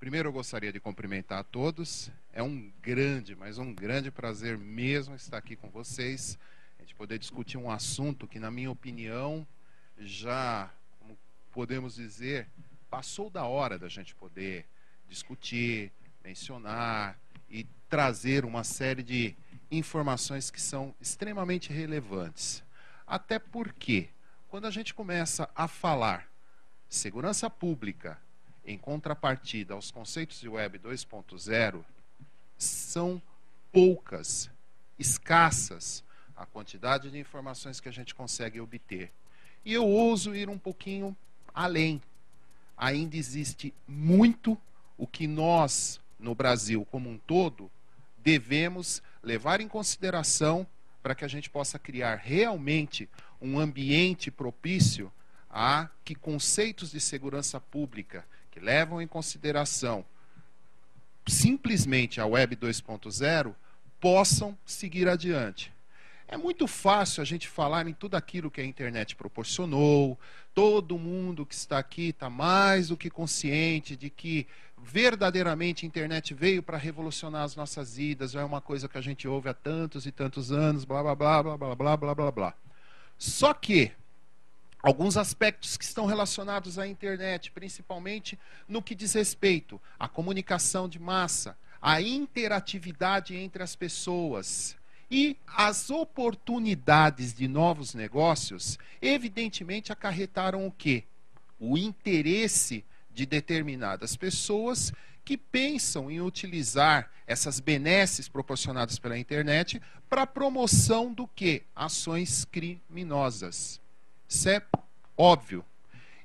Primeiro eu gostaria de cumprimentar a todos. É um grande, mas um grande prazer mesmo estar aqui com vocês. A gente poder discutir um assunto que, na minha opinião, já, como podemos dizer, passou da hora da gente poder discutir, mencionar e trazer uma série de informações que são extremamente relevantes. Até porque, quando a gente começa a falar segurança pública em contrapartida aos conceitos de Web 2.0, são poucas, escassas a quantidade de informações que a gente consegue obter. E eu ouso ir um pouquinho além. Ainda existe muito o que nós, no Brasil como um todo, devemos levar em consideração para que a gente possa criar realmente um ambiente propício a que conceitos de segurança pública que levam em consideração simplesmente a Web 2.0 possam seguir adiante. É muito fácil a gente falar em tudo aquilo que a internet proporcionou, todo mundo que está aqui está mais do que consciente de que verdadeiramente a internet veio para revolucionar as nossas vidas, já é uma coisa que a gente ouve há tantos e tantos anos, blá, blá, blá, blá, blá, blá, blá, blá, blá. Só que alguns aspectos que estão relacionados à internet, principalmente no que diz respeito à comunicação de massa, à interatividade entre as pessoas e as oportunidades de novos negócios, evidentemente acarretaram o quê? O interesse de determinadas pessoas que pensam em utilizar essas benesses proporcionadas pela internet para a promoção do quê? Ações criminosas. Isso é óbvio.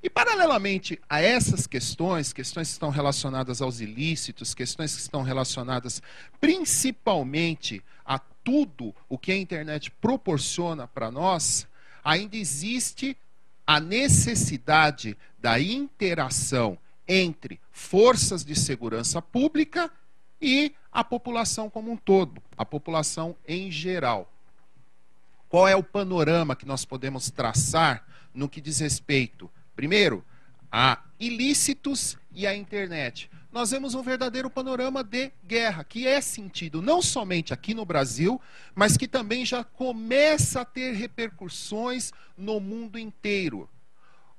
E, paralelamente a essas questões, questões que estão relacionadas aos ilícitos, questões que estão relacionadas principalmente a tudo o que a internet proporciona para nós, ainda existe a necessidade da interação entre forças de segurança pública e a população como um todo, a população em geral. Qual é o panorama que nós podemos traçar no que diz respeito, primeiro, a ilícitos e a internet? Nós vemos um verdadeiro panorama de guerra, que é sentido não somente aqui no Brasil, mas que também já começa a ter repercussões no mundo inteiro.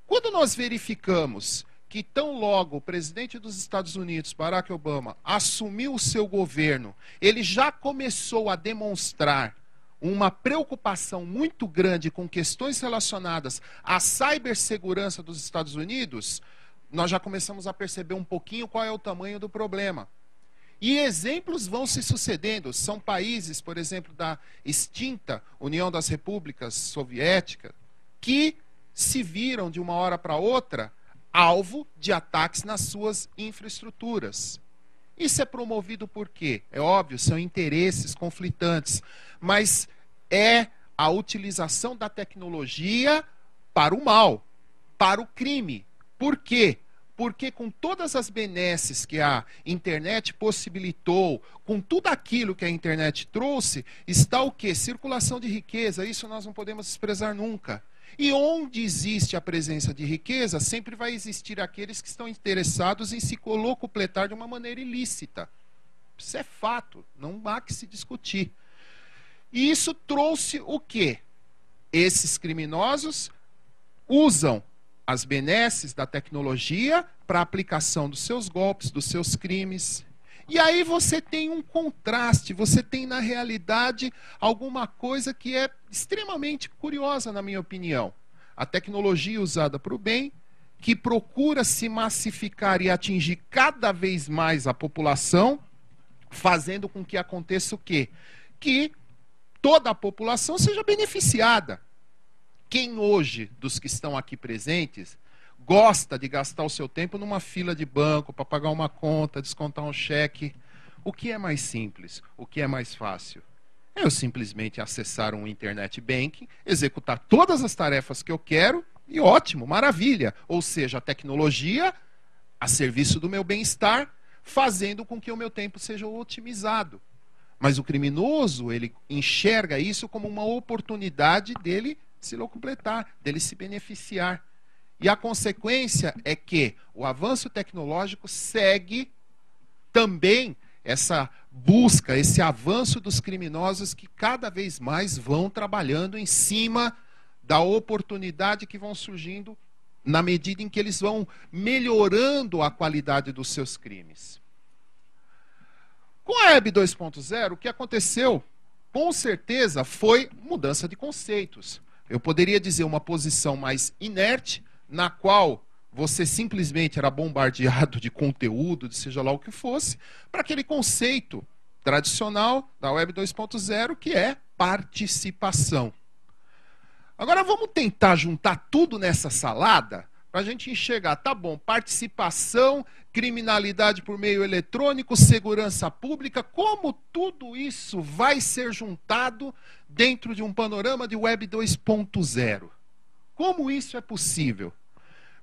Quando nós verificamos que tão logo o presidente dos Estados Unidos, Barack Obama, assumiu o seu governo, ele já começou a demonstrar uma preocupação muito grande com questões relacionadas à cibersegurança dos Estados Unidos, nós já começamos a perceber um pouquinho qual é o tamanho do problema. E exemplos vão se sucedendo. São países, por exemplo, da extinta União das Repúblicas Soviéticas, que se viram de uma hora para outra alvo de ataques nas suas infraestruturas. Isso é promovido por quê? É óbvio, são interesses conflitantes, mas é a utilização da tecnologia para o mal, para o crime. Por quê? Porque com todas as benesses que a internet possibilitou, com tudo aquilo que a internet trouxe, está o quê? Circulação de riqueza, isso nós não podemos desprezar nunca. E onde existe a presença de riqueza, sempre vai existir aqueles que estão interessados em se locupletar de uma maneira ilícita. Isso é fato, não há que se discutir. E isso trouxe o quê? Esses criminosos usam as benesses da tecnologia para a aplicação dos seus golpes, dos seus crimes. E aí você tem um contraste, você tem na realidade alguma coisa que é extremamente curiosa, na minha opinião. A tecnologia usada para o bem, que procura se massificar e atingir cada vez mais a população, fazendo com que aconteça o quê? Que toda a população seja beneficiada. Quem hoje, dos que estão aqui presentes, gosta de gastar o seu tempo numa fila de banco para pagar uma conta, descontar um cheque? O que é mais simples? O que é mais fácil? É eu simplesmente acessar um internet banking, executar todas as tarefas que eu quero e ótimo, maravilha. Ou seja, a tecnologia a serviço do meu bem-estar, fazendo com que o meu tempo seja otimizado. Mas o criminoso, ele enxerga isso como uma oportunidade dele se locupletar, dele se beneficiar. E a consequência é que o avanço tecnológico segue também essa busca, esse avanço dos criminosos que cada vez mais vão trabalhando em cima da oportunidade que vão surgindo na medida em que eles vão melhorando a qualidade dos seus crimes. Com a Web 2.0, o que aconteceu, com certeza, foi mudança de conceitos. Eu poderia dizer uma posição mais inerte, na qual você simplesmente era bombardeado de conteúdo, de seja lá o que fosse, para aquele conceito tradicional da Web 2.0, que é participação. Agora vamos tentar juntar tudo nessa salada para a gente enxergar, tá bom, participação, criminalidade por meio eletrônico, segurança pública, como tudo isso vai ser juntado dentro de um panorama de Web 2.0? Como isso é possível?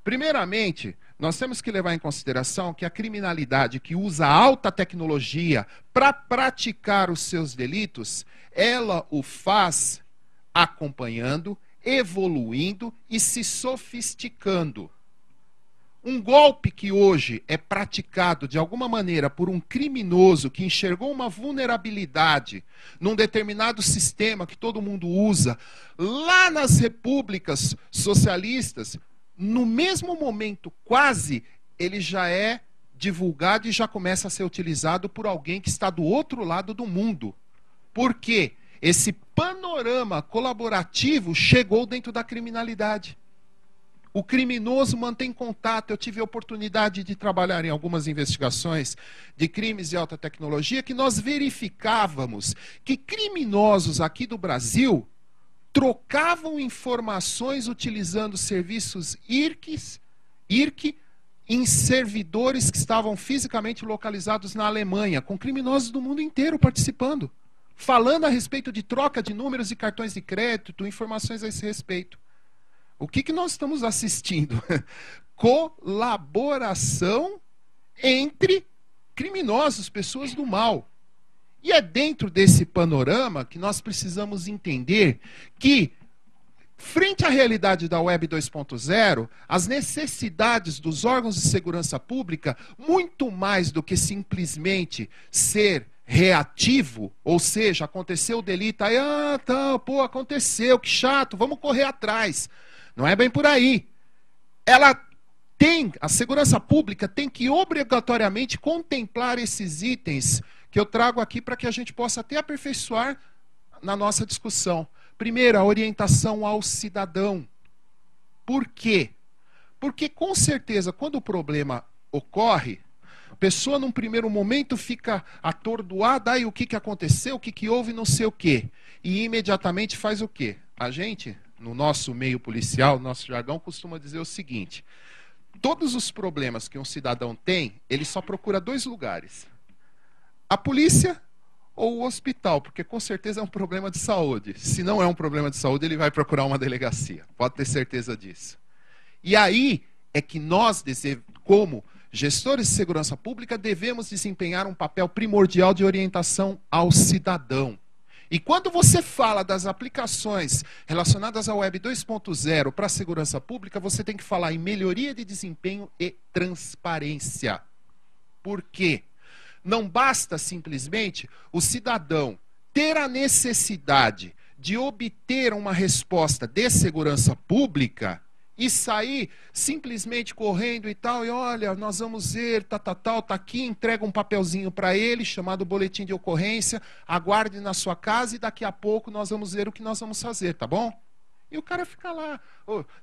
Primeiramente, nós temos que levar em consideração que a criminalidade que usa alta tecnologia para praticar os seus delitos, ela o faz acompanhando, evoluindo e se sofisticando. Um golpe que hoje é praticado de alguma maneira por um criminoso que enxergou uma vulnerabilidade num determinado sistema que todo mundo usa, lá nas repúblicas socialistas, no mesmo momento, quase, ele já é divulgado e já começa a ser utilizado por alguém que está do outro lado do mundo. Por quê? Esse panorama colaborativo chegou dentro da criminalidade. O criminoso mantém contato. Eu tive a oportunidade de trabalhar em algumas investigações de crimes de alta tecnologia que nós verificávamos que criminosos aqui do Brasil trocavam informações utilizando serviços IRC em servidores que estavam fisicamente localizados na Alemanha, com criminosos do mundo inteiro participando, falando a respeito de troca de números e cartões de crédito, informações a esse respeito. O que nós estamos assistindo? Colaboração entre criminosos, pessoas do mal. E é dentro desse panorama que nós precisamos entender que, frente à realidade da Web 2.0, as necessidades dos órgãos de segurança pública, muito mais do que simplesmente ser reativo, ou seja, aconteceu o delito, aí, aconteceu, que chato, vamos correr atrás. Não é bem por aí. A segurança pública tem que obrigatoriamente contemplar esses itens que eu trago aqui para que a gente possa até aperfeiçoar na nossa discussão. Primeiro, a orientação ao cidadão. Por quê? Porque, com certeza, quando o problema ocorre, a pessoa, num primeiro momento, fica atordoada, aí o que aconteceu, o que houve, não sei o quê. E imediatamente faz o quê? A gente, no nosso meio policial, nosso jargão, costuma dizer o seguinte: todos os problemas que um cidadão tem, ele só procura dois lugares: a polícia ou o hospital, porque com certeza é um problema de saúde. Se não é um problema de saúde, ele vai procurar uma delegacia. Pode ter certeza disso. E aí é que nós, como gestores de segurança pública, devemos desempenhar um papel primordial de orientação ao cidadão. E quando você fala das aplicações relacionadas à Web 2.0 para a segurança pública, você tem que falar em melhoria de desempenho e transparência. Por quê? Não basta simplesmente o cidadão ter a necessidade de obter uma resposta de segurança pública e sair simplesmente correndo e tal, e olha, nós vamos ver, tá aqui, entrega um papelzinho para ele, chamado boletim de ocorrência, aguarde na sua casa e daqui a pouco nós vamos ver o que nós vamos fazer, tá bom? E o cara fica lá,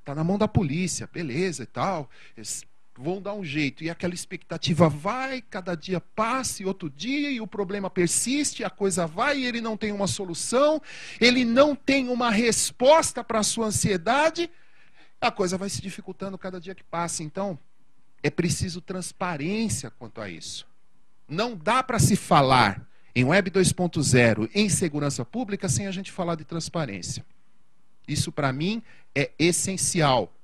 tá na mão da polícia, beleza e tal, eles vão dar um jeito, e aquela expectativa vai, cada dia passa, e outro dia, e o problema persiste, a coisa vai, e ele não tem uma solução, ele não tem uma resposta para a sua ansiedade, a coisa vai se dificultando cada dia que passa. Então, é preciso transparência quanto a isso. Não dá para se falar em Web 2.0, em segurança pública, sem a gente falar de transparência. Isso, para mim, é essencial.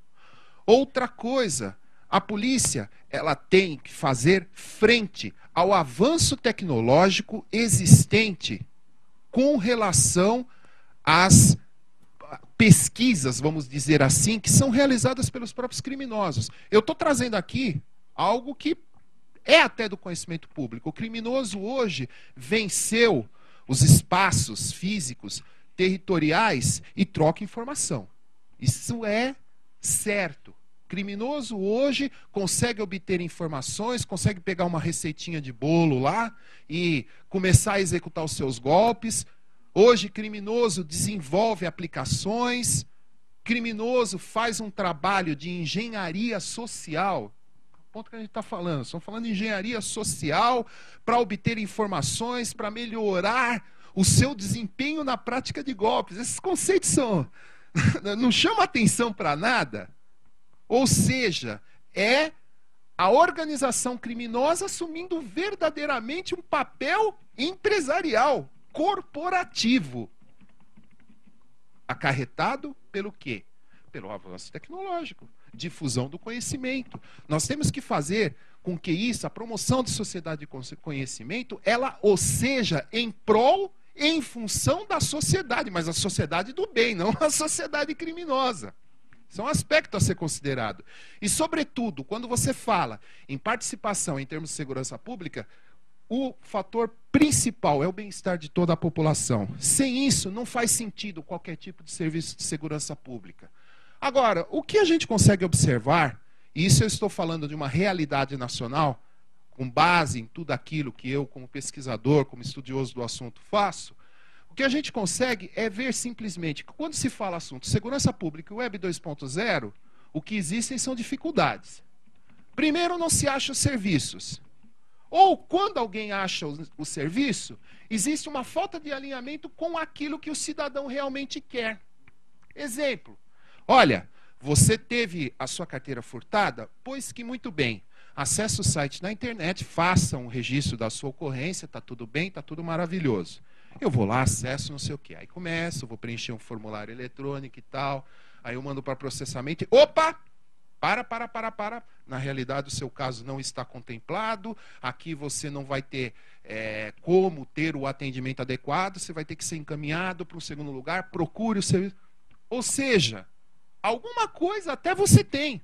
Outra coisa, a polícia, ela tem que fazer frente ao avanço tecnológico existente com relação às pesquisas, vamos dizer assim, que são realizadas pelos próprios criminosos. Eu estou trazendo aqui algo que é até do conhecimento público. O criminoso hoje venceu os espaços físicos, territoriais e troca informação. Isso é certo. O criminoso hoje consegue obter informações, consegue pegar uma receitinha de bolo lá e começar a executar os seus golpes. Hoje, criminoso desenvolve aplicações, criminoso faz um trabalho de engenharia social. O ponto que a gente está falando, estamos falando de engenharia social para obter informações, para melhorar o seu desempenho na prática de golpes. Esses conceitos não chamam atenção para nada. Ou seja, é a organização criminosa assumindo verdadeiramente um papel empresarial, corporativo. Acarretado pelo quê? Pelo avanço tecnológico, difusão do conhecimento. Nós temos que fazer com que isso, a promoção de sociedade de conhecimento, ela ou seja em prol, em função da sociedade, mas a sociedade do bem, não a sociedade criminosa. Isso é um aspecto a ser considerado. E, sobretudo, quando você fala em participação em termos de segurança pública, o fator principal é o bem-estar de toda a população. Sem isso, não faz sentido qualquer tipo de serviço de segurança pública. Agora, o que a gente consegue observar, e isso eu estou falando de uma realidade nacional, com base em tudo aquilo que eu, como pesquisador, como estudioso do assunto, faço, o que a gente consegue é ver simplesmente que quando se fala assunto segurança pública e Web 2.0, o que existem são dificuldades. Primeiro, não se acham serviços. Ou, quando alguém acha o serviço, existe uma falta de alinhamento com aquilo que o cidadão realmente quer. Exemplo, olha, você teve a sua carteira furtada? Pois que muito bem. Acesse o site na internet, faça um registro da sua ocorrência, está tudo bem, está tudo maravilhoso. Eu vou lá, acesso, não sei o quê. Aí começo, vou preencher um formulário eletrônico e tal. Aí eu mando para processamento. Opa! Para. Na realidade, o seu caso não está contemplado. Aqui você não vai ter como ter o atendimento adequado. Você vai ter que ser encaminhado para um segundo lugar. Procure o serviço. Ou seja, alguma coisa até você tem.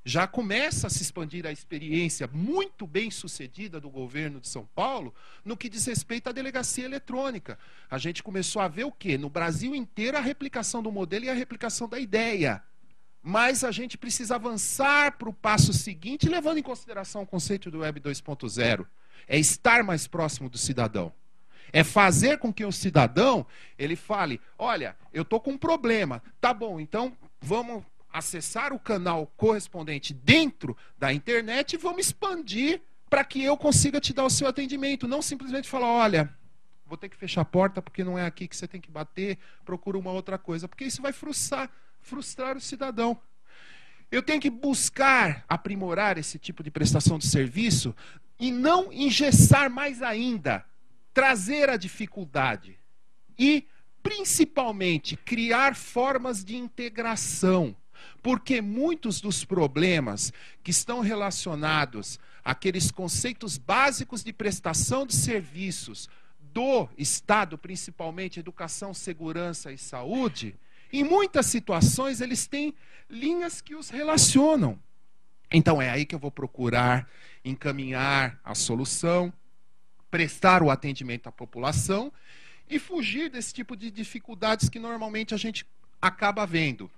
Já começa a se expandir a experiência muito bem sucedida do governo de São Paulo no que diz respeito à delegacia eletrônica. A gente começou a ver o quê? No Brasil inteiro a replicação do modelo e a replicação da ideia. Mas a gente precisa avançar para o passo seguinte, levando em consideração o conceito do Web 2.0. É estar mais próximo do cidadão. É fazer com que o cidadão ele fale, olha, eu estou com um problema. Tá bom, então vamos acessar o canal correspondente dentro da internet e vamos expandir para que eu consiga te dar o seu atendimento. Não simplesmente falar, olha, vou ter que fechar a porta porque não é aqui que você tem que bater, procura uma outra coisa. Porque isso vai frustrar o cidadão. Eu tenho que buscar aprimorar esse tipo de prestação de serviço e não engessar mais ainda, trazer a dificuldade e, principalmente, criar formas de integração. Porque muitos dos problemas que estão relacionados àqueles conceitos básicos de prestação de serviços do Estado, principalmente educação, segurança e saúde, em muitas situações eles têm linhas que os relacionam. Então é aí que eu vou procurar encaminhar a solução, prestar o atendimento à população e fugir desse tipo de dificuldades que normalmente a gente acaba vendo.